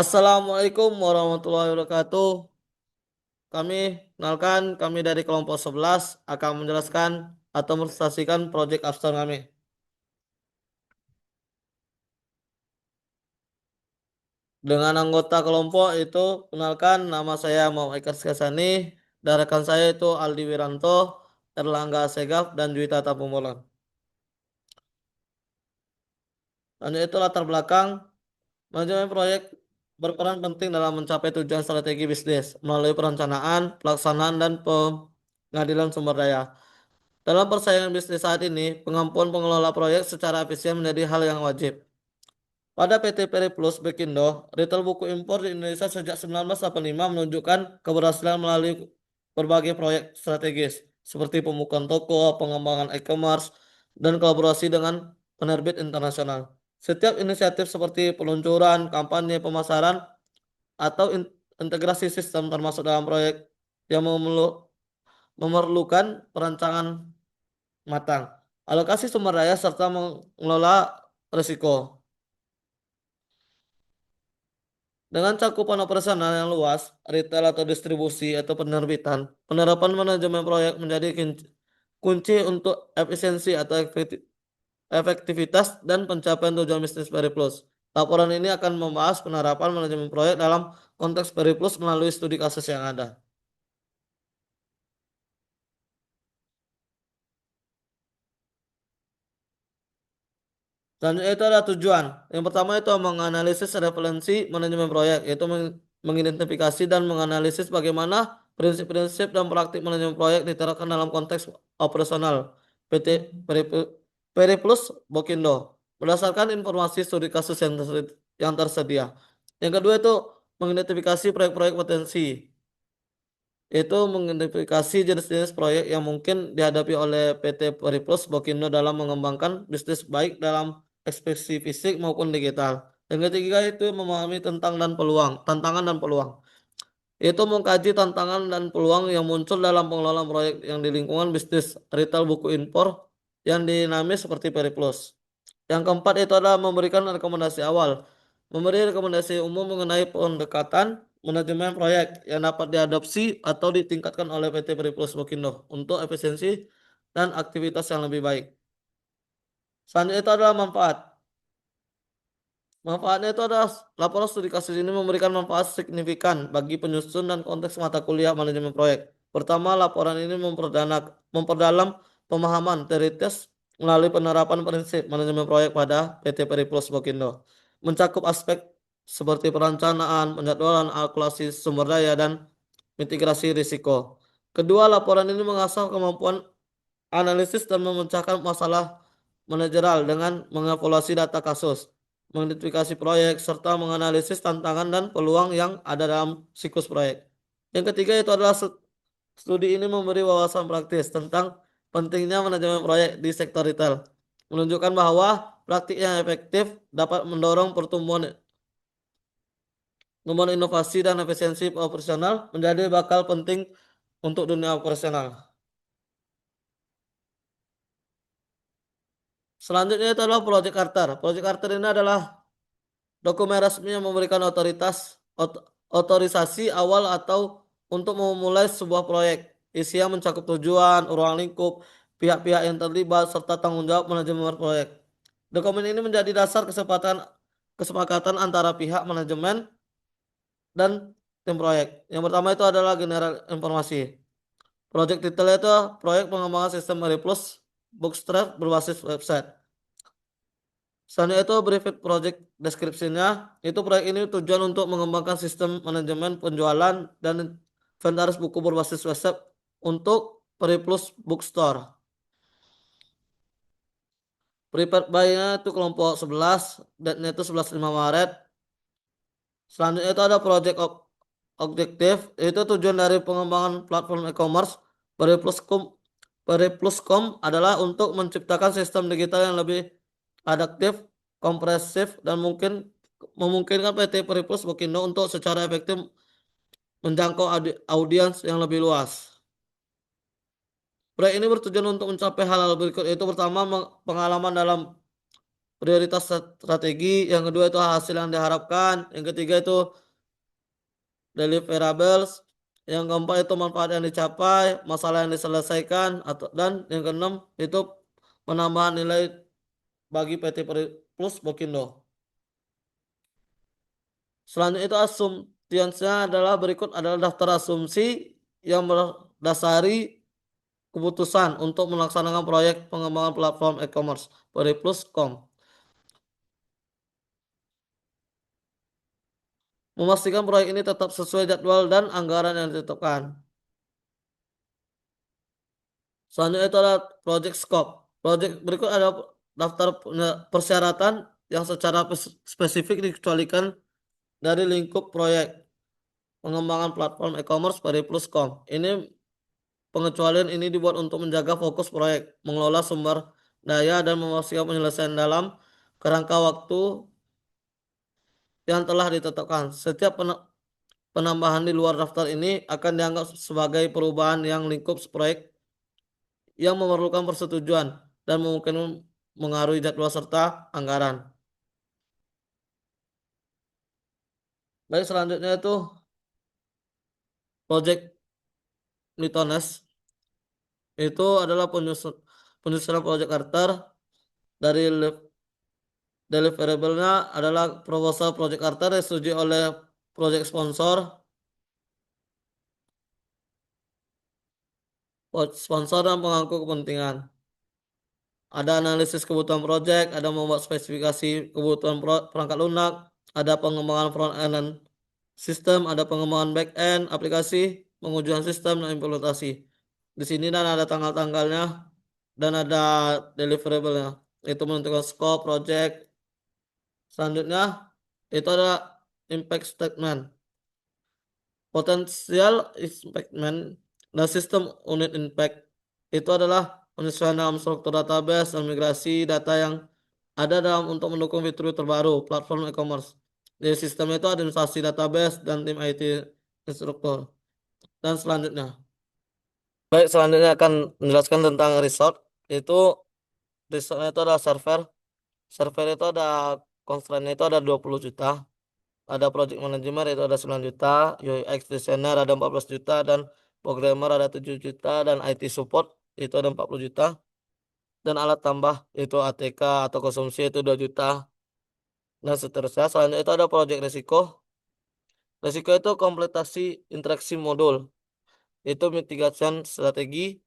Assalamualaikum warahmatullahi wabarakatuh. Kami dari kelompok 11 akan menjelaskan atau presentasikan proyek abstrak kami. Dengan anggota kelompok itu, kenalkan nama saya Muhammad Eka Skasani, dan rekan saya itu Aldi Wiranto, Erlangga Segaf, dan Juwita Tapumulan. Lanjut itu latar belakang, manajemen proyek berperan penting dalam mencapai tujuan strategi bisnis melalui perencanaan, pelaksanaan, dan pengadilan sumber daya. Dalam persaingan bisnis saat ini, pengampuan pengelola proyek secara efisien menjadi hal yang wajib. Pada PT Periplus Bekindo, retail buku impor di Indonesia sejak 1985 menunjukkan keberhasilan melalui berbagai proyek strategis seperti pembukaan toko, pengembangan e-commerce, dan kolaborasi dengan penerbit internasional. Setiap inisiatif seperti peluncuran, kampanye pemasaran, atau integrasi sistem termasuk dalam proyek yang memerlukan perancangan matang, alokasi sumber daya serta mengelola risiko. Dengan cakupan operasional yang luas, retail atau distribusi atau penerbitan, penerapan manajemen proyek menjadi kunci untuk efisiensi atau efektivitas dan pencapaian tujuan bisnis Periplus. Laporan ini akan membahas penerapan manajemen proyek dalam konteks Periplus melalui studi kasus yang ada. Selanjutnya itu ada tujuan. Yang pertama itu menganalisis referensi manajemen proyek, yaitu mengidentifikasi dan menganalisis bagaimana prinsip-prinsip dan praktik manajemen proyek diterapkan dalam konteks operasional PT Periplus Bokindo berdasarkan informasi studi kasus yang tersedia. Yang kedua itu mengidentifikasi proyek-proyek potensi, yaitu mengidentifikasi jenis-jenis proyek yang mungkin dihadapi oleh PT Periplus Bokindo dalam mengembangkan bisnis baik dalam ekspresi fisik maupun digital. Yang ketiga itu memahami tantangan dan peluang. Itu mengkaji tantangan dan peluang yang muncul dalam pengelolaan proyek yang di lingkungan bisnis retail buku impor yang dinamis seperti Periplus. Yang keempat itu adalah memberikan rekomendasi awal. Memberi rekomendasi umum mengenai pendekatan manajemen proyek yang dapat diadopsi atau ditingkatkan oleh PT Periplus Mokindo untuk efisiensi dan aktivitas yang lebih baik. Selanjutnya itu adalah manfaat. Manfaatnya itu adalah laporan studi kasus ini memberikan manfaat signifikan bagi penyusun dan konteks mata kuliah manajemen proyek. Pertama, laporan ini memperdalam pemahaman teoritis melalui penerapan prinsip manajemen proyek pada PT Periplus Bokindo. Mencakup aspek seperti perencanaan, penjadwalan, alokasi sumber daya, dan mitigasi risiko. Kedua, laporan ini mengasah kemampuan analisis dan memecahkan masalah manajerial dengan mengevaluasi data kasus, mengidentifikasi proyek, serta menganalisis tantangan dan peluang yang ada dalam siklus proyek. Yang ketiga itu adalah studi ini memberi wawasan praktis tentang pentingnya manajemen proyek di sektor retail, menunjukkan bahwa praktik yang efektif dapat mendorong pertumbuhan inovasi dan efisiensi operasional menjadi bakal penting untuk dunia operasional. Selanjutnya itu adalah Project Carter. Project Carter ini adalah dokumen resmi yang memberikan otorisasi awal atau untuk memulai sebuah proyek. Isinya mencakup tujuan, ruang lingkup, pihak-pihak yang terlibat, serta tanggung jawab manajemen proyek. Dokumen ini menjadi dasar kesepakatan antara pihak manajemen dan tim proyek. Yang pertama itu adalah general informasi. Project detail itu proyek pengembangan sistem Plus Bootstrap berbasis website. Selanjutnya itu briefing project deskripsinya. Itu proyek ini tujuan untuk mengembangkan sistem manajemen penjualan dan inventaris buku berbasis website untuk Periplus Bookstore. Prepared by-nya itu kelompok 11, date-nya itu 11 Maret. Selanjutnya itu ada project objektif, itu tujuan dari pengembangan platform e-commerce. Peripluscom Peripluscom adalah untuk menciptakan sistem digital yang lebih adaptif, kompresif, dan memungkinkan PT Periplus Mokindo untuk secara efektif menjangkau audiens yang lebih luas. Proyek ini bertujuan untuk mencapai hal-hal berikut, yaitu pertama pengalaman dalam prioritas strategi, yang kedua itu hasil yang diharapkan, yang ketiga itu deliverables, yang keempat itu manfaat yang dicapai, masalah yang diselesaikan, atau dan yang keenam itu penambahan nilai bagi PT Plus Bokindo. Selanjutnya itu assumptionsnya adalah berikut adalah daftar asumsi yang berdasari keputusan untuk melaksanakan proyek pengembangan platform e-commerce Periplus.com. Memastikan proyek ini tetap sesuai jadwal dan anggaran yang ditetapkan. Selanjutnya itu adalah project scope. Project berikut ada daftar persyaratan yang secara spesifik dikecualikan dari lingkup proyek pengembangan platform e-commerce Periplus.com. Pengecualian ini dibuat untuk menjaga fokus proyek, mengelola sumber daya, dan memastikan penyelesaian dalam kerangka waktu yang telah ditetapkan. Setiap penambahan di luar daftar ini akan dianggap sebagai perubahan yang lingkup proyek yang memerlukan persetujuan dan mungkin mengaruhi jadwal serta anggaran. Baik, selanjutnya itu Project Litones. Itu adalah penyusunan Project Charter dari deliverable-nya adalah proposal Project Charter yang disetujui oleh project sponsor dan pemangku kepentingan. Ada analisis kebutuhan project, ada membuat spesifikasi kebutuhan perangkat lunak, ada pengembangan front end dan sistem, ada pengembangan back end aplikasi, pengujian sistem dan implementasi. Di sini dan ada tanggal-tanggalnya dan ada deliverable-nya. Itu menentukan scope project. Selanjutnya itu ada impact statement. Potensial impactment dan sistem unit impact itu adalah penyesuaian dalam struktur database dan migrasi data yang ada dalam untuk mendukung fitur terbaru platform e-commerce. Di sistem itu administrasi database dan tim IT instruktur. Dan selanjutnya. Baik, selanjutnya akan menjelaskan tentang resort. Itu resortnya itu ada server. Server itu ada constraint-nya itu ada 20 juta. Ada project manager itu ada 9 juta, UX designer ada 14 juta, dan programmer ada 7 juta, dan IT support itu ada 40 juta, dan alat tambah itu ATK atau konsumsi itu 2 juta, dan seterusnya. Selanjutnya itu ada project resiko. Resiko itu kompletasi interaksi modul. Itu mitigation strategi.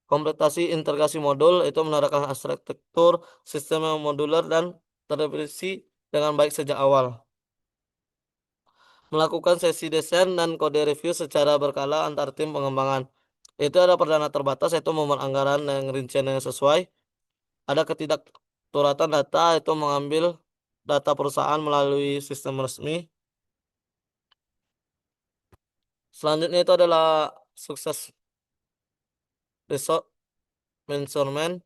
Kompletasi integrasi modul itu menerapkan arsitektur sistem yang modular dan terdefinisi dengan baik sejak awal. Melakukan sesi desain dan kode review secara berkala antar tim pengembangan. Itu ada perdana terbatas, yaitu membuat anggaran yang rincian yang sesuai. Ada ketidakturatan data, itu mengambil data perusahaan melalui sistem resmi. Selanjutnya itu adalah sukses result measurement.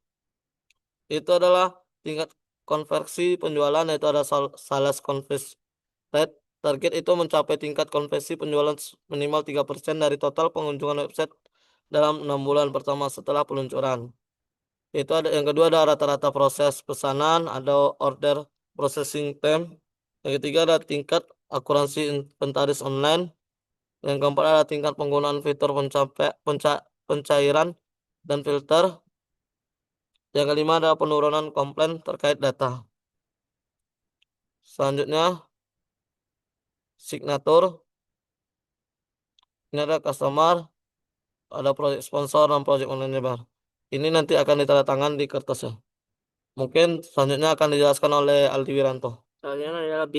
Itu adalah tingkat konversi penjualan, yaitu ada sales conversion rate. Target itu mencapai tingkat konversi penjualan minimal 3% dari total pengunjungan website dalam 6 bulan pertama setelah peluncuran. Itu ada yang kedua ada rata-rata proses pesanan, ada order processing time. Yang ketiga ada tingkat akurasi inventaris online. Yang keempat ada tingkat penggunaan fitur pencairan dan filter. Yang kelima ada penurunan komplain terkait data. Selanjutnya signatur. Ini ada customer, ada project sponsor dan project manager. Ini nanti akan ditandatangan di kertasnya. Mungkin selanjutnya akan dijelaskan oleh Aldi Wiranto. Selanjutnya adalah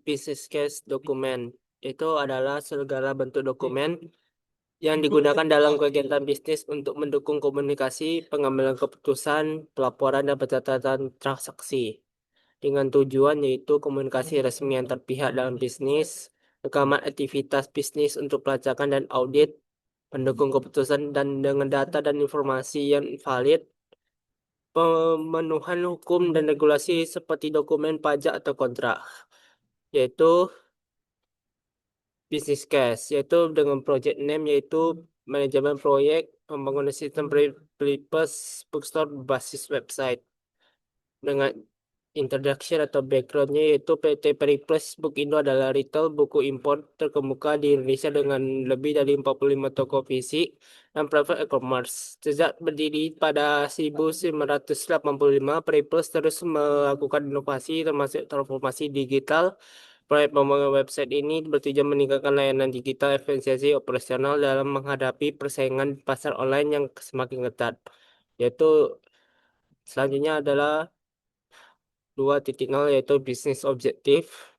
business case dokumen. Itu adalah segala bentuk dokumen yang digunakan dalam kegiatan bisnis untuk mendukung komunikasi, pengambilan keputusan, pelaporan, dan pencatatan transaksi. Dengan tujuan yaitu komunikasi resmi antar pihak dalam bisnis, rekaman aktivitas bisnis untuk pelacakan dan audit, pendukung keputusan dan dengan data dan informasi yang valid, pemenuhan hukum dan regulasi seperti dokumen pajak atau kontrak, yaitu business case, yaitu dengan project name yaitu manajemen proyek pembangunan sistem Periplus Bookstore berbasis website. Dengan introduction atau backgroundnya yaitu PT Periplus Bookindo adalah retail buku impor terkemuka di Indonesia dengan lebih dari 45 toko fisik dan private e-commerce. Sejak berdiri pada 1985, Periplus terus melakukan inovasi termasuk transformasi digital. Proyek pembangunan website ini bertujuan meningkatkan layanan digital efisiensi operasional dalam menghadapi persaingan pasar online yang semakin ketat. Yaitu selanjutnya adalah 2.0 yaitu bisnis objektif,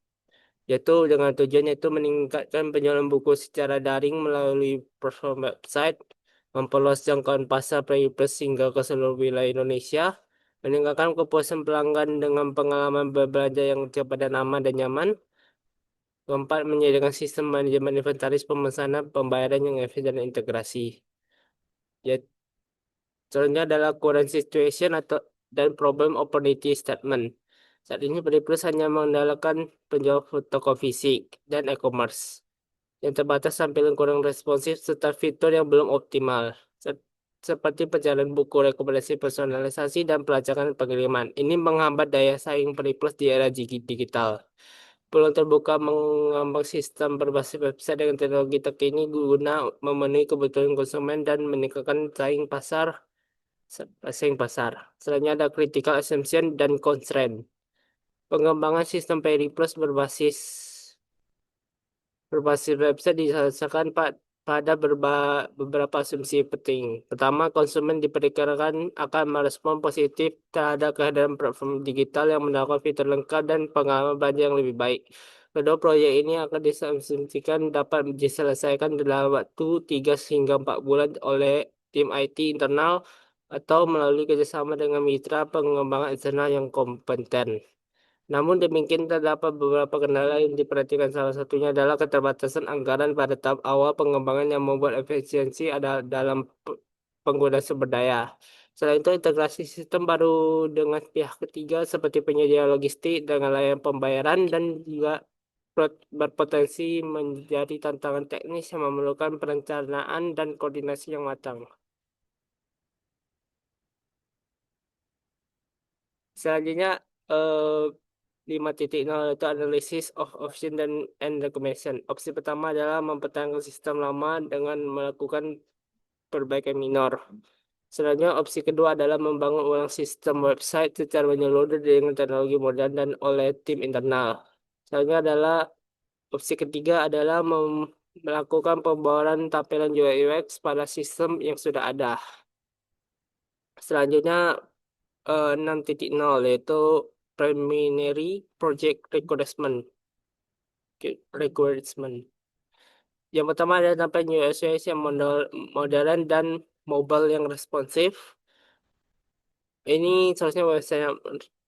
yaitu dengan tujuan yaitu meningkatkan penjualan buku secara daring melalui platform website, memperluas jangkauan pasar Periplus hingga ke seluruh wilayah Indonesia, meningkatkan kepuasan pelanggan dengan pengalaman berbelanja yang cepat dan aman dan nyaman. Keempat, menyediakan sistem manajemen inventaris pemesanan pembayaran yang efisien dan integrasi. Ya, contohnya adalah current situation atau dan problem opportunity statement. Saat ini Periplus hanya mengandalkan penjual toko fisik dan e-commerce yang terbatas, tampilan kurang responsif, serta fitur yang belum optimal. Seperti pencarian buku, rekomendasi personalisasi, dan pelacakan pengiriman. Ini menghambat daya saing Periplus di era digital. Peluang terbuka mengembang sistem berbasis website dengan teknologi terkini guna memenuhi kebutuhan konsumen dan meningkatkan saing pasar. Selanjutnya ada critical assumption dan constraint. Pengembangan sistem Periplus berbasis website didasarkan pada beberapa asumsi penting. Pertama, konsumen diperkirakan akan merespon positif terhadap kehadiran platform digital yang menawarkan fitur lengkap dan pengalaman belanja yang lebih baik. Kedua, proyek ini akan diasumsikan dapat diselesaikan dalam waktu 3 hingga 4 bulan oleh tim IT internal atau melalui kerjasama dengan mitra pengembangan eksternal yang kompeten. Namun demikian terdapat beberapa kendala yang diperhatikan, salah satunya adalah keterbatasan anggaran pada tahap awal pengembangan yang membuat efisiensi ada dalam penggunaan sumber daya. Selain itu, integrasi sistem baru dengan pihak ketiga seperti penyedia logistik dengan layanan pembayaran dan juga berpotensi menjadi tantangan teknis yang memerlukan perencanaan dan koordinasi yang matang. Selanjutnya, eh, 5.0 itu analisis of option dan and recommendation. Opsi pertama adalah mempertahankan sistem lama dengan melakukan perbaikan minor. Selanjutnya, opsi kedua adalah membangun ulang sistem website secara menyeluruh dengan teknologi modern dan oleh tim internal. Selanjutnya adalah opsi ketiga adalah melakukan pembawaran tampilan UI UX pada sistem yang sudah ada. Selanjutnya 6.0 yaitu preliminary project requirement. Yang pertama adalah tampilan UI/UX yang modern dan mobile yang responsif. Ini seharusnya website yang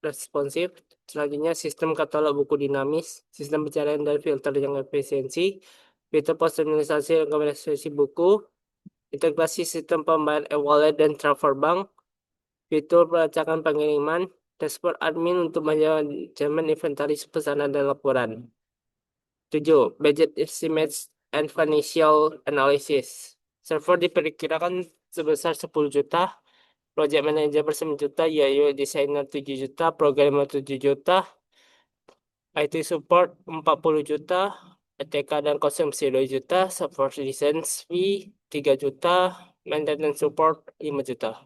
responsif. Selanjutnya sistem katalog buku dinamis, sistem pencarian dan filter yang efisiensi, fitur personalisasi rekomendasi buku, integrasi sistem pembayaran e-wallet dan transfer bank, fitur pelacakan pengiriman, dashboard admin untuk manajemen inventaris pesanan dan laporan. 7. Budget estimates and financial analysis. Server diperkirakan sebesar 10 juta, project manager 9 juta, UI designer 7 juta, programmer 7 juta, IT support 40 juta, ETK dan konsumsi 2 juta, support license fee 3 juta, maintenance support 5 juta.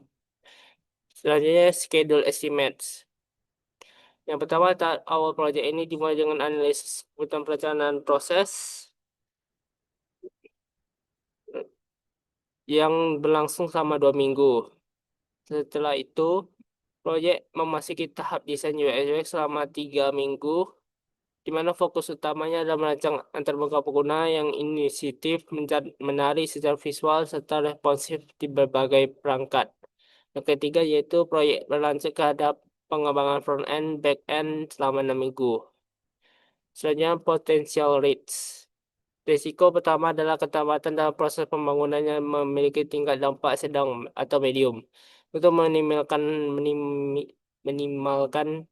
Selanjutnya schedule estimates. Yang pertama, tahap awal proyek ini dimulai dengan analisis kebutuhan perencanaan proses yang berlangsung selama 2 minggu. Setelah itu, proyek memasuki tahap desain UI UX selama 3 minggu, di mana fokus utamanya adalah merancang antarmuka pengguna yang inisiatif, menarik secara visual, serta responsif di berbagai perangkat. Yang ketiga yaitu proyek berlanjut ke hadap pengembangan front-end, back-end selama 6 minggu. Selanjutnya, potential risks. Risiko pertama adalah keterlambatan dalam proses pembangunan yang memiliki tingkat dampak sedang atau medium. Untuk minimalkan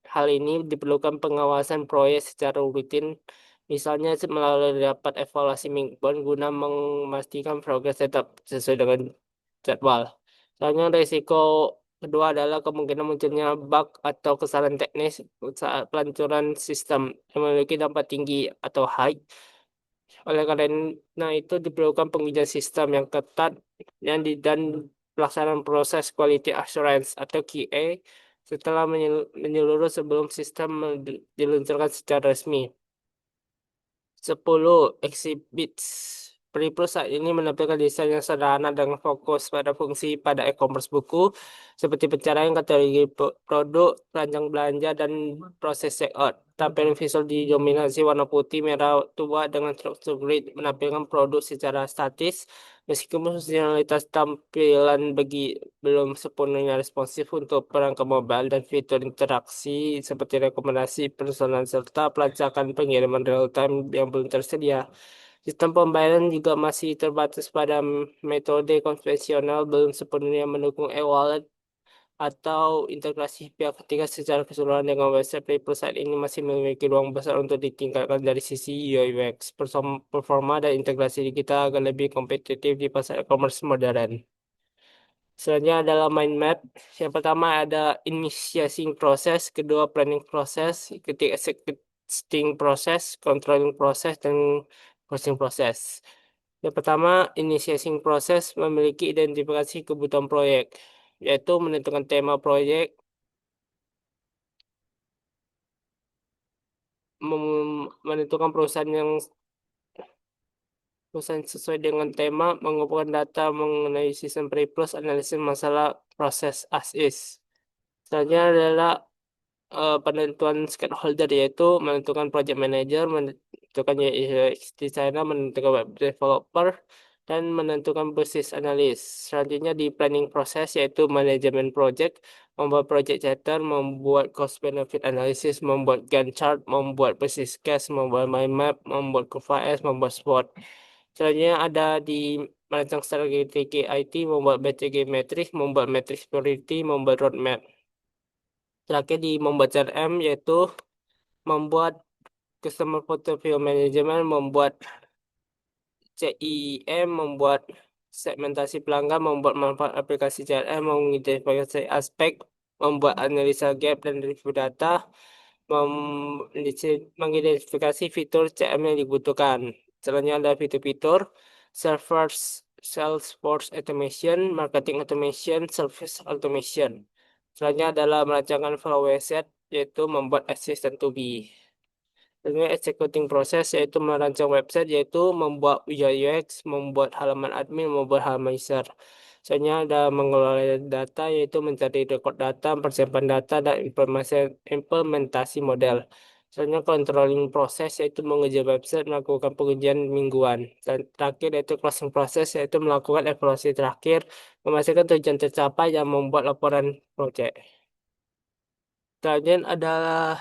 hal ini diperlukan pengawasan proyek secara rutin, misalnya melalui rapat evaluasi mingguan guna memastikan progres tetap sesuai dengan jadwal. Selanjutnya, risiko Kedua adalah kemungkinan munculnya bug atau kesalahan teknis saat peluncuran sistem yang memiliki dampak tinggi atau high. Oleh karena itu diperlukan pengujian sistem yang ketat dan pelaksanaan proses quality assurance atau QA setelah menyeluruh sebelum sistem diluncurkan secara resmi. 10. Exhibits. Periplus saat ini menampilkan desain yang sederhana dengan fokus pada fungsi pada e-commerce buku, seperti pencarian kategori produk, rancang belanja, dan proses checkout. Tampilan visual didominasi warna putih, merah, tua dengan struktur grid menampilkan produk secara statis, meskipun fungsionalitas tampilan belum sepenuhnya responsif untuk perangkat mobile dan fitur interaksi seperti rekomendasi personal serta pelacakan pengiriman real time yang belum tersedia. Sistem pembayaran juga masih terbatas pada metode konvensional, belum sepenuhnya mendukung e-wallet atau integrasi pihak ketiga secara keseluruhan dengan website PayPal saat ini masih memiliki ruang besar untuk ditingkatkan dari sisi UI UX, performa dan integrasi digital agar lebih kompetitif di pasar e-commerce modern. Selanjutnya adalah mind map. Yang pertama ada initiating proses, kedua planning proses, ketiga executing proses, controlling proses, dan closing proses. Yang pertama, initiating proses memiliki identifikasi kebutuhan proyek, yaitu menentukan tema proyek, menentukan perusahaan sesuai dengan tema, mengumpulkan data mengenai sistem pre-plus, analisis masalah proses as is. Selanjutnya adalah penentuan stakeholder, yaitu menentukan project manager, menentukan UX designer, menentukan web developer, dan menentukan business analyst. Selanjutnya di planning proses, yaitu manajemen project, membuat project charter, membuat cost benefit analysis, membuat Gantt chart, membuat business case, membuat mind map, membuat QVS, membuat SWOT. Selanjutnya ada di merancang strategi IT, membuat BCG matrix, membuat matrix priority, membuat roadmap. Terakhir di membuat CRM, yaitu membuat customer portfolio management, membuat CIM, membuat segmentasi pelanggan, membuat manfaat aplikasi CRM, mengidentifikasi aspek, membuat analisa gap dan review data, mengidentifikasi fitur CRM yang dibutuhkan. Selanjutnya ada fitur-fitur Salesforce Automation, Marketing Automation, Service Automation. Selanjutnya adalah merancangkan flow website, yaitu membuat assistant to be. Selanjutnya executing proses, yaitu merancang website, yaitu membuat UI UX, membuat halaman admin, membuat halaman user. Selanjutnya ada mengelola data, yaitu mencari rekod data, persiapan data, dan implementasi model. Selanjutnya controlling proses, yaitu menguji website, melakukan pengujian mingguan. Dan terakhir yaitu closing proses, yaitu melakukan evaluasi terakhir, memastikan tujuan tercapai dan membuat laporan project. Selanjutnya adalah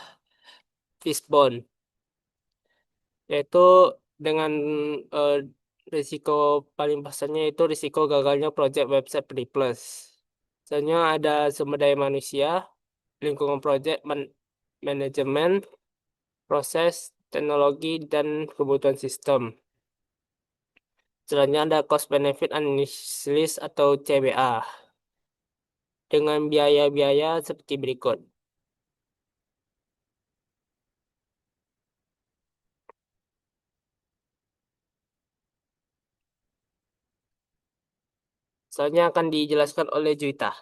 fishbone, yaitu dengan eh, risiko paling besarnya itu risiko gagalnya project website Pri Plus. Selanjutnya ada sumber daya manusia, lingkungan project, manajemen, proses, teknologi, dan kebutuhan sistem. Selanjutnya ada cost benefit analysis atau CBA dengan biaya-biaya seperti berikut. Selanjutnya akan dijelaskan oleh Juita.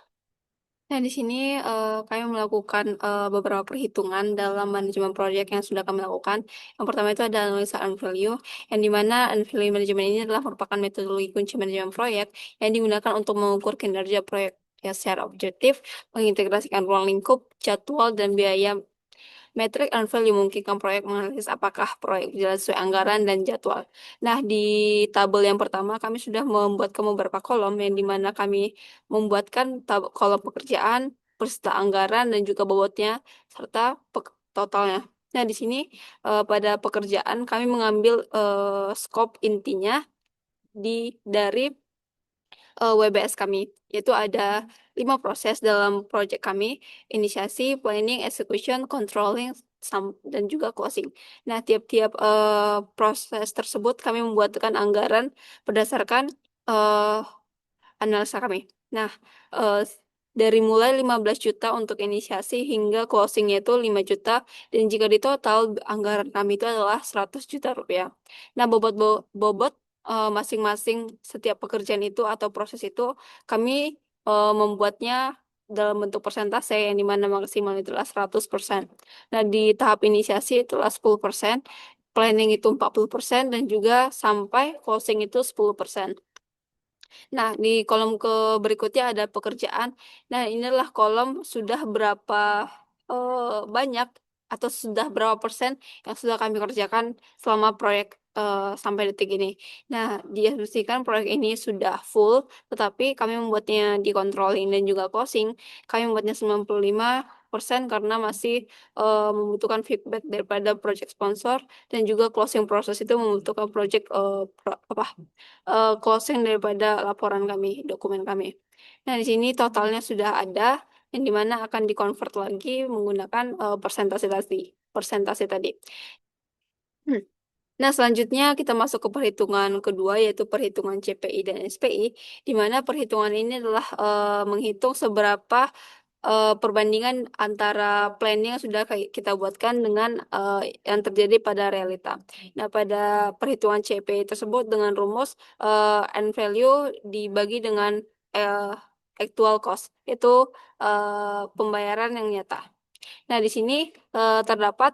Nah, di sini kami melakukan beberapa perhitungan dalam manajemen proyek yang sudah kami lakukan. Yang pertama itu ada analisa earned value, yang dimana earned value management ini adalah merupakan metodologi kunci manajemen proyek yang digunakan untuk mengukur kinerja proyek ya secara objektif, mengintegrasikan ruang lingkup, jadwal, dan biaya. Metrik and value memungkinkan proyek menganalisis apakah proyek berjalan sesuai anggaran dan jadwal. Nah, di tabel yang pertama kami sudah membuatkan beberapa kolom yang dimana kami membuatkan kolom pekerjaan, peserta anggaran, dan juga bobotnya, serta totalnya. Nah, di sini pada pekerjaan kami mengambil scope intinya dari WBS kami, yaitu ada 5 proses dalam proyek kami: inisiasi, planning, execution, controlling, dan juga closing. Nah, tiap-tiap proses tersebut kami membuatkan anggaran berdasarkan analisa kami. Nah, eh, dari mulai 15 juta untuk inisiasi hingga closingnya itu 5 juta, dan jika di total anggaran kami itu adalah 100 juta rupiah. Nah, bobot masing-masing setiap pekerjaan itu atau proses itu kami membuatnya dalam bentuk persentase yang dimana maksimal itulah 100%. Nah, di tahap inisiasi itulah 10%, planning itu 40%, dan juga sampai closing itu 10%. Nah, di kolom berikutnya ada pekerjaan. Nah, inilah kolom sudah berapa banyak atau sudah berapa persen yang sudah kami kerjakan selama proyek sampai detik ini. Nah, diasumsikan proyek ini sudah full, tetapi kami membuatnya di controlling dan juga closing. Kami membuatnya 95% karena masih membutuhkan feedback daripada project sponsor, dan juga closing proses itu membutuhkan project closing daripada laporan kami, dokumen kami. Nah, di sini totalnya sudah ada, yang dimana akan dikonvert lagi menggunakan persentase tadi. Nah, selanjutnya kita masuk ke perhitungan kedua, yaitu perhitungan CPI dan SPI, di mana perhitungan ini adalah menghitung seberapa perbandingan antara planning yang sudah kita buatkan dengan yang terjadi pada realita. Nah, pada perhitungan CPI tersebut dengan rumus end value dibagi dengan actual cost, itu pembayaran yang nyata. Nah, di sini terdapat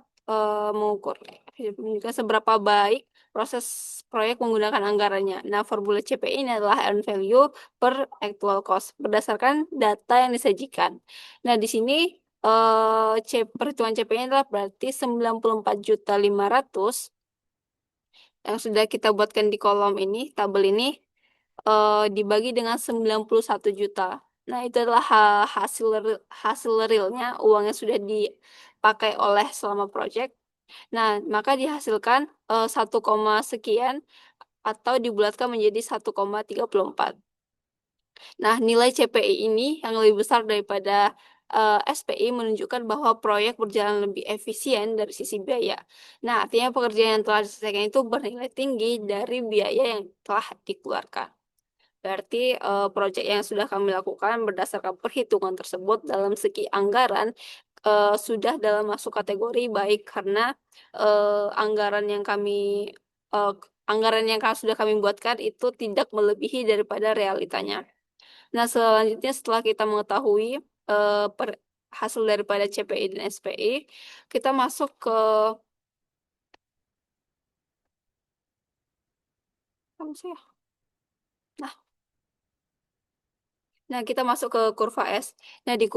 mengukur juga seberapa baik proses proyek menggunakan anggarannya. Nah, formula CPI ini adalah earn value per actual cost berdasarkan data yang disajikan. Nah, di sini perhitungan CPI adalah berarti 94.500.000 yang sudah kita buatkan di kolom ini, tabel ini, dibagi dengan 91 juta. Nah, itu adalah hasil realnya, uang yang sudah dipakai oleh selama project. Nah, maka dihasilkan 1, sekian atau dibulatkan menjadi 1,34. Nah, nilai CPI ini yang lebih besar daripada SPI menunjukkan bahwa proyek berjalan lebih efisien dari sisi biaya. Nah, artinya pekerjaan yang telah diselesaikan itu bernilai tinggi dari biaya yang telah dikeluarkan. Berarti proyek yang sudah kami lakukan berdasarkan perhitungan tersebut dalam segi anggaran sudah dalam masuk kategori baik, karena anggaran yang eh, sudah kami buatkan itu tidak melebihi daripada realitanya. Nah, selanjutnya setelah kita mengetahui hasil daripada CPI dan SPI, kita masuk ke Nah, kita masuk ke kurva S. Nah, di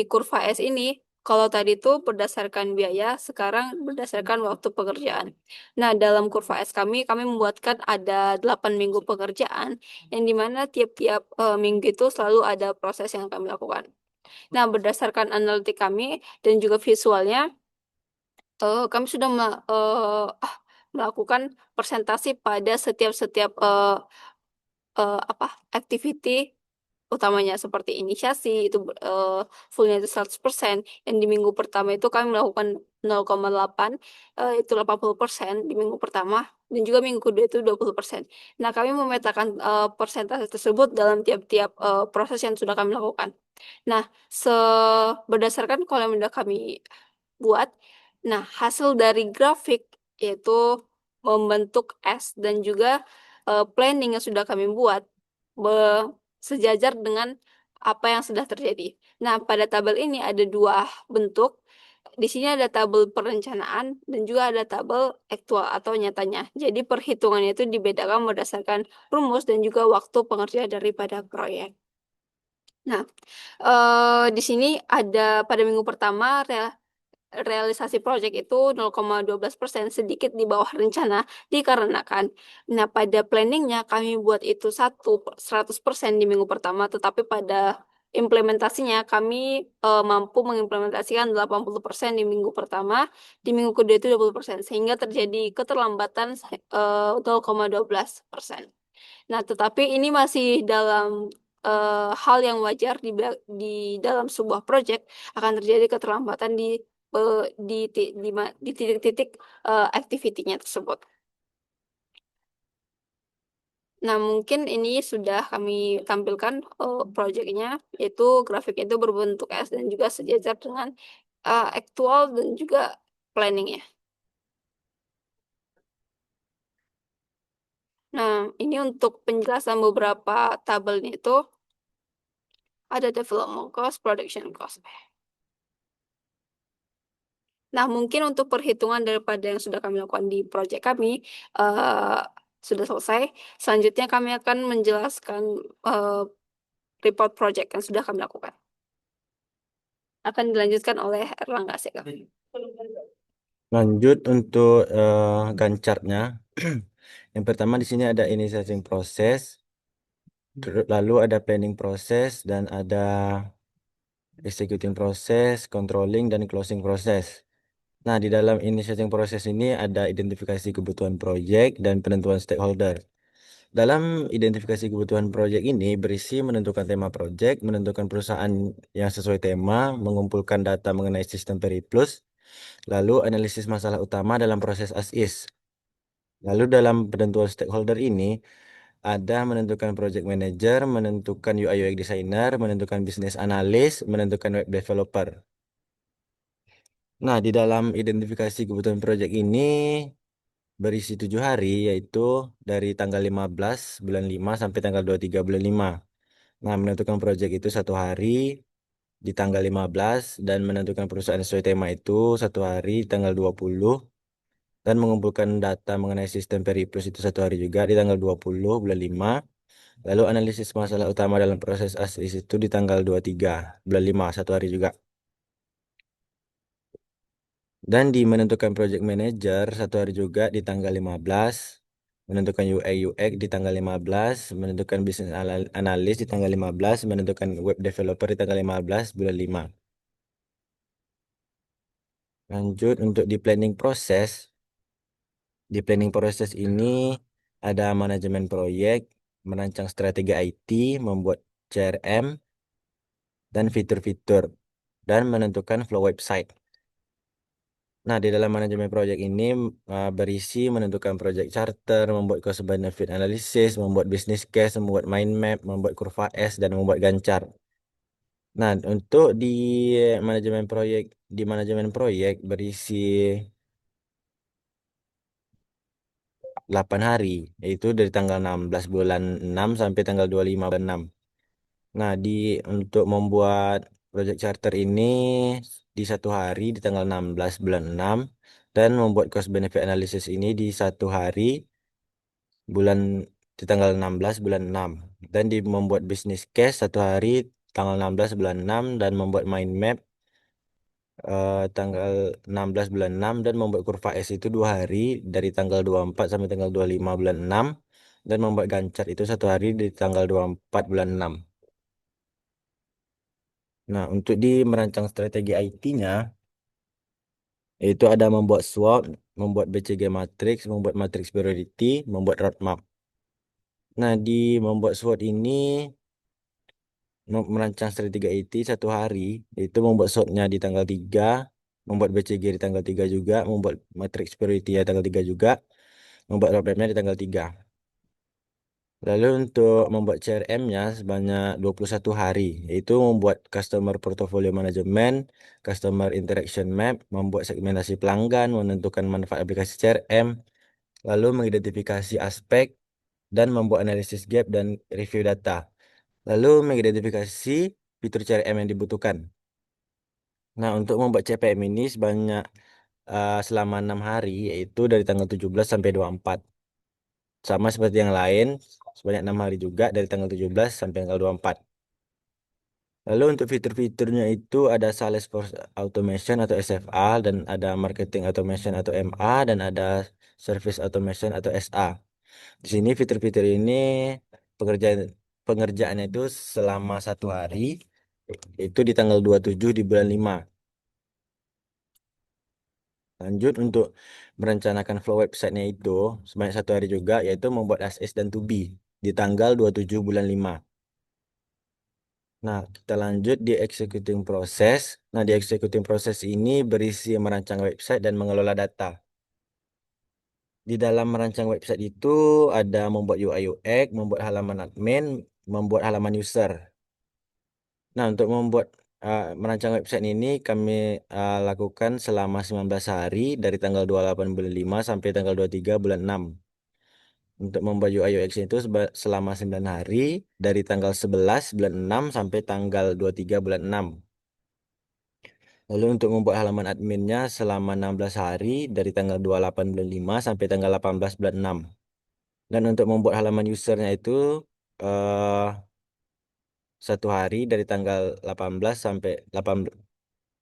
kurva S ini, kalau tadi itu berdasarkan biaya, sekarang berdasarkan waktu pekerjaan. Nah, dalam kurva S kami membuatkan ada 8 minggu pekerjaan, yang dimana tiap-tiap minggu itu selalu ada proses yang kami lakukan. Nah, berdasarkan analitik kami dan juga visualnya, kami sudah melakukan presentasi pada setiap activity utamanya, seperti inisiasi itu fullnya itu 100%. Yang di minggu pertama itu kami melakukan 0,8, itu 80% di minggu pertama, dan juga minggu kedua itu 20%. Nah, kami memetakan persentase tersebut dalam tiap-tiap proses yang sudah kami lakukan. Nah, berdasarkan kolom yang sudah kami buat, nah, hasil dari grafik yaitu membentuk S dan juga planning yang sudah kami buat sejajar dengan apa yang sudah terjadi. Nah, pada tabel ini ada dua bentuk. Di sini ada tabel perencanaan dan juga ada tabel aktual atau nyatanya. Jadi perhitungannya itu dibedakan berdasarkan rumus dan juga waktu pengerjaan daripada proyek. Nah, di sini ada pada minggu pertama realisasi proyek itu 0,12%, sedikit di bawah rencana, dikarenakan pada planningnya kami buat itu 100% di minggu pertama, tetapi pada implementasinya kami mampu mengimplementasikan 80% di minggu pertama, di minggu kedua itu 20%, sehingga terjadi keterlambatan 0,12%. Nah, tetapi ini masih dalam hal yang wajar di dalam sebuah proyek akan terjadi keterlambatan di titik-titik activity-nya tersebut. Nah, mungkin ini sudah kami tampilkan proyeknya, yaitu grafiknya itu berbentuk S dan juga sejajar dengan aktual dan juga planningnya. Nah, ini untuk penjelasan beberapa tabelnya itu ada development cost, production cost. Nah, mungkin untuk perhitungan daripada yang sudah kami lakukan di proyek kami sudah selesai. Selanjutnya kami akan menjelaskan report project yang sudah kami lakukan. Akan dilanjutkan oleh Erlangga Seka. Lanjut untuk Gantt-chartnya. Yang pertama di sini ada initiating proses, lalu ada planning proses dan ada executing proses, controlling dan closing proses. Nah, di dalam initiating proses ini ada identifikasi kebutuhan proyek dan penentuan stakeholder. Dalam identifikasi kebutuhan proyek ini berisi menentukan tema proyek, menentukan perusahaan yang sesuai tema, mengumpulkan data mengenai sistem Periplus, lalu analisis masalah utama dalam proses as is. Lalu dalam penentuan stakeholder ini ada menentukan project manager, menentukan UI UX designer, menentukan business analyst, menentukan web developer. Nah, di dalam identifikasi kebutuhan proyek ini berisi 7 hari, yaitu dari tanggal 15 bulan 5 sampai tanggal 23 bulan 5. Nah, menentukan proyek itu 1 hari di tanggal 15 dan menentukan perusahaan sesuai tema itu 1 hari di tanggal 20 dan mengumpulkan data mengenai sistem Periplus itu 1 hari juga di tanggal 20 bulan 5. Lalu analisis masalah utama dalam proses ASIS itu di tanggal 23 bulan 5 1 hari juga. Dan di menentukan project manager 1 hari juga di tanggal 15, menentukan UI UX di tanggal 15, menentukan business analyst di tanggal 15, menentukan web developer di tanggal 15 bulan 5. Lanjut untuk di planning proses. Di planning proses ini ada manajemen proyek, merancang strategi IT, membuat CRM, dan fitur-fitur, dan menentukan flow website. Nah, di dalam manajemen proyek ini berisi menentukan project charter, membuat cost benefit analysis, membuat business case, membuat mind map, membuat kurva S, dan membuat Gantt chart. Nah, untuk di manajemen proyek berisi 8 hari, yaitu dari tanggal 16 bulan 6 sampai tanggal 25 bulan 6. Nah, untuk membuat project charter ini di 1 hari di tanggal 16 bulan 6 dan membuat cost benefit analysis ini di 1 hari bulan di tanggal 16 bulan 6 dan membuat business case 1 hari tanggal 16 bulan 6 dan membuat mind map tanggal 16 bulan 6 dan membuat kurva S itu 2 hari dari tanggal 24 sampai tanggal 25 bulan 6 dan membuat Gantt chart itu 1 hari di tanggal 24 bulan 6. Nah, untuk di merancang strategi IT-nya, itu ada membuat SWOT, membuat BCG matrix, membuat matrix priority, membuat roadmap. Nah, di membuat SWOT ini, merancang strategi IT 1 hari, itu membuat SWOT-nya di tanggal 3, membuat BCG di tanggal 3 juga, membuat matrix priority di tanggal 3 juga, membuat roadmap-nya di tanggal 3. Lalu untuk membuat CRM-nya sebanyak 21 hari, yaitu membuat Customer Portfolio Management, Customer Interaction Map, membuat segmentasi pelanggan, menentukan manfaat aplikasi CRM, lalu mengidentifikasi aspek, dan membuat analisis gap dan review data. Lalu mengidentifikasi fitur CRM yang dibutuhkan. Nah, untuk membuat CPM ini selama 6 hari, yaitu dari tanggal 17 sampai 24. Sama seperti yang lain, sebanyak 6 hari juga dari tanggal 17 sampai tanggal 24. Lalu untuk fitur-fiturnya itu ada Salesforce Automation atau SFA, dan ada Marketing Automation atau MA, dan ada Service Automation atau SA. Di sini fitur-fitur ini pengerjaannya itu selama 1 hari, itu di tanggal 27 di bulan 5. Lanjut untuk merencanakan flow website-nya itu sebanyak 1 hari juga, yaitu membuat as is dan to be di tanggal 27 bulan 5. Nah, kita lanjut di executing proses. Nah, di executing proses ini berisi merancang website dan mengelola data. di dalam merancang website itu ada membuat UI UX, membuat halaman admin, membuat halaman user. Nah, untuk membuat merancang website ini kami lakukan selama 19 hari dari tanggal 28 bulan 5 sampai tanggal 23 bulan 6. Untuk membuat UI UX itu selama 9 hari dari tanggal 11 bulan 6 sampai tanggal 23 bulan 6. Lalu untuk membuat halaman adminnya selama 16 hari dari tanggal 28 bulan 5 sampai tanggal 18 bulan 6. Dan untuk membuat halaman usernya itu eh, 1 hari dari tanggal 18 sampai 8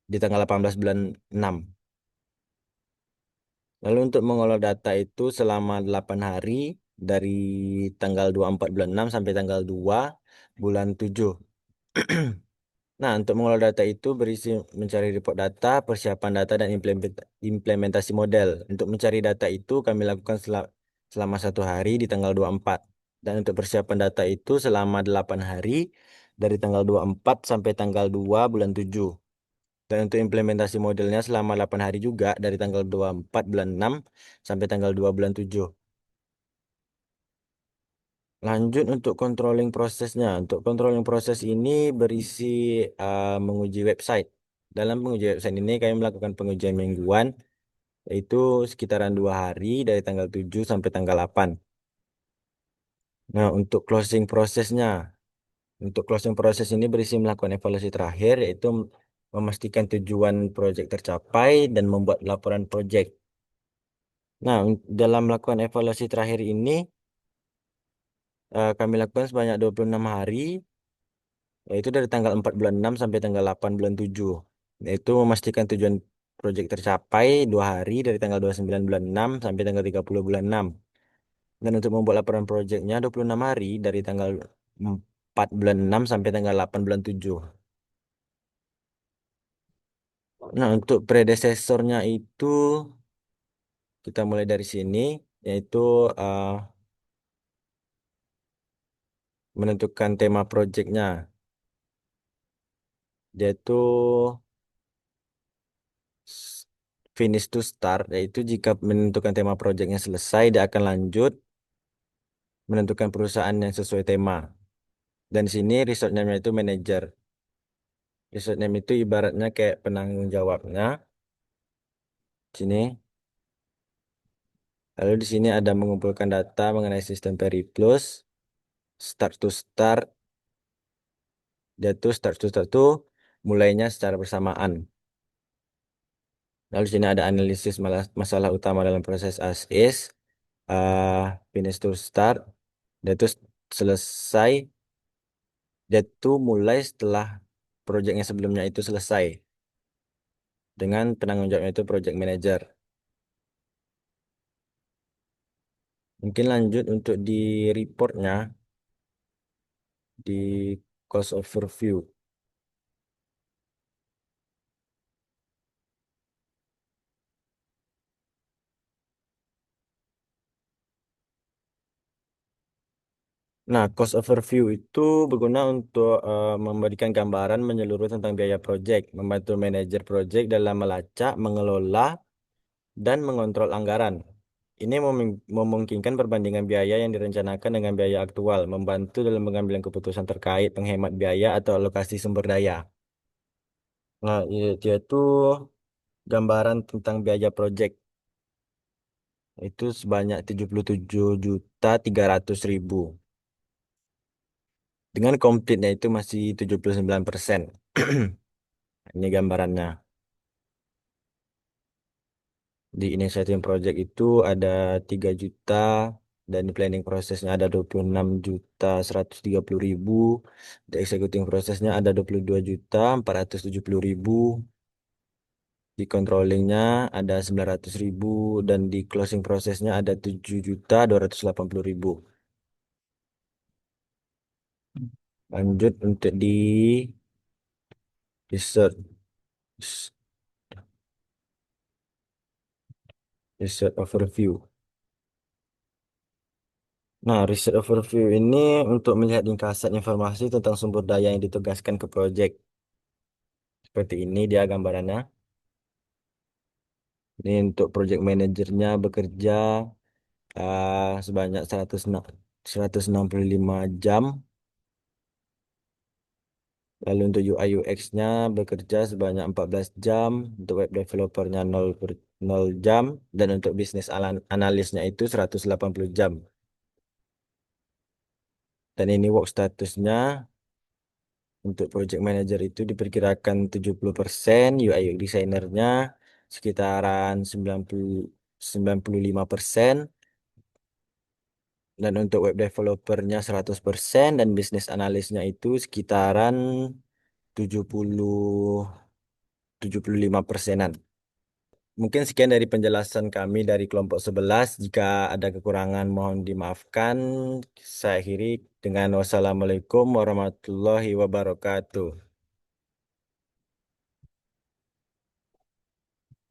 di tanggal 18 bulan 6. Lalu untuk mengolah data itu selama 8 hari dari tanggal 24 bulan 6 sampai tanggal 2 bulan 7. Nah, untuk mengolah data itu berisi mencari report data, persiapan data, dan implementasi model. Untuk mencari data itu kami lakukan selama 1 hari di tanggal 24. Dan untuk persiapan data itu selama 8 hari dari tanggal 24 sampai tanggal 2 bulan 7. Dan untuk implementasi modelnya selama 8 hari juga dari tanggal 24 bulan 6 sampai tanggal 2 bulan 7. Lanjut untuk controlling prosesnya. Untuk controlling proses ini berisi menguji website. Dalam menguji website ini kami melakukan pengujian mingguan, yaitu sekitaran 2 hari dari tanggal 7 sampai tanggal 8. Nah, untuk closing prosesnya. Untuk closing proses ini berisi melakukan evaluasi terakhir, yaitu memastikan tujuan proyek tercapai dan membuat laporan proyek. Nah, dalam melakukan evaluasi terakhir ini, kami lakukan sebanyak 26 hari, yaitu dari tanggal 4 bulan 6 sampai tanggal 8 bulan 7. Yaitu memastikan tujuan proyek tercapai 2 hari dari tanggal 29 bulan 6 sampai tanggal 30 bulan 6. Dan untuk membuat laporan proyeknya 26 hari dari tanggal 4 bulan 6 sampai tanggal 8 bulan 7. Nah, untuk predecessornya itu kita mulai dari sini, yaitu menentukan tema proyeknya. Dia itu finish to start, yaitu jika menentukan tema proyeknya selesai, dia akan lanjut menentukan perusahaan yang sesuai tema. Dan di sini resource name itu manager. Resource name itu ibaratnya kayak penanggung jawabnya. Sini. Lalu di sini ada mengumpulkan data mengenai sistem Periplus, start to start. Dia tuh start to start tuh mulainya secara bersamaan. Lalu di sini ada analisis masalah utama dalam proses as is, finish to start. Dia tuh selesai. Dia tuh mulai setelah proyeknya sebelumnya itu selesai. Dengan penanggung jawabnya itu project manager. Mungkin lanjut untuk di reportnya, di cost overview. Nah, cost overview itu berguna untuk memberikan gambaran menyeluruh tentang biaya proyek, membantu manajer proyek dalam melacak, mengelola, dan mengontrol anggaran. Ini memungkinkan perbandingan biaya yang direncanakan dengan biaya aktual, membantu dalam pengambilan keputusan terkait penghemat biaya atau alokasi sumber daya. Nah, dia itu gambaran tentang biaya proyek itu sebanyak 77.300.000. Dengan komplitnya itu masih 79%. Ini gambarannya. Di initiating project itu ada 3 juta dan di planning prosesnya ada 26.130.000. Di executing prosesnya ada 22.470.000. Di controllingnya ada 900.000 dan di closing prosesnya ada 7.280.000. Lanjut untuk di research research overview. Nah, research overview ini untuk melihat ringkasan informasi tentang sumber daya yang ditugaskan ke proyek. Seperti ini dia gambarannya. Ini untuk project manajernya bekerja, sebanyak 165 jam. Lalu untuk UI UX-nya bekerja sebanyak 14 jam, untuk web developernya 0 jam, dan untuk bisnis analisnya itu 180 jam. Dan ini work statusnya untuk project manager itu diperkirakan 70%, UI UX designernya sekitaran 95%, dan untuk web developernya 100%, dan bisnis analisnya itu sekitaran 75%-an. Mungkin sekian dari penjelasan kami dari kelompok 11. Jika ada kekurangan mohon dimaafkan. Saya akhiri dengan wassalamualaikum warahmatullahi wabarakatuh.